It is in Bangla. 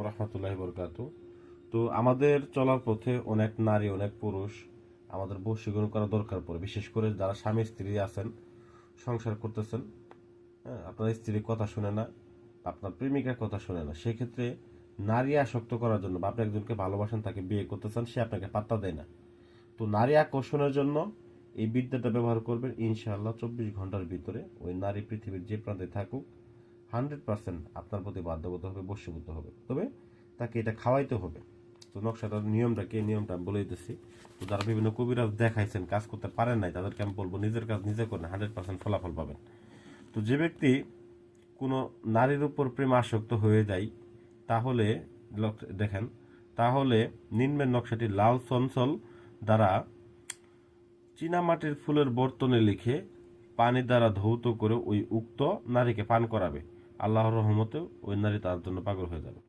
রহমতুল্লাহি বরকাতু। তো আমাদের চলার পথে অনেক নারী অনেক পুরুষ আমাদের বশীকরণ করা দরকার পড়ে, বিশেষ করে যারা স্বামী স্ত্রী আছেন, সংসার করতেছেন। হ্যাঁ, আপনার স্ত্রীর কথা শুনে না, আপনার প্রেমিকার কথা শুনে না, সেক্ষেত্রে নারী আসক্ত করার জন্য বা আপনি একজনকে ভালোবাসেন, তাকে বিয়ে করতে চান, সে আপনাকে পাত্তা দেয় না। তো নারী আকর্ষণের জন্য এই বিদ্যাটা ব্যবহার করবেন, ইনশাআল্লাহ 24 ঘন্টার ভিতরে ওই নারী পৃথিবীর যে প্রান্তে থাকুক 100% আপনার প্রতি বাধ্যগত হবে, বশীভূত হবে। তবে তাকে এটা খাওয়াইতে হবে। তো নকশাটার নিয়মটা কি, নিয়মটা আমি বলে দিতেছি। তো যারা বিভিন্ন কবিরাজ দেখাইছেন, কাজ করতে পারেন নাই, তাদেরকে আমি বলবো নিজের কাজ নিজে করেন, 100% ফলাফল পাবেন। তো যে ব্যক্তি কোনো নারীর উপর প্রেম আসক্ত হয়ে যায়, তাহলে দেখেন, তাহলে নিম্নের নকশাটি লাল চঞ্চল দ্বারা চীনামাটির ফুলের বর্তনে লিখে পানি দ্বারা ধৌত করে ওই উক্ত নারীকে পান করাবে। আল্লাহর রহমতে ওই নারী তার জন্য পাগল হয়ে যাবে।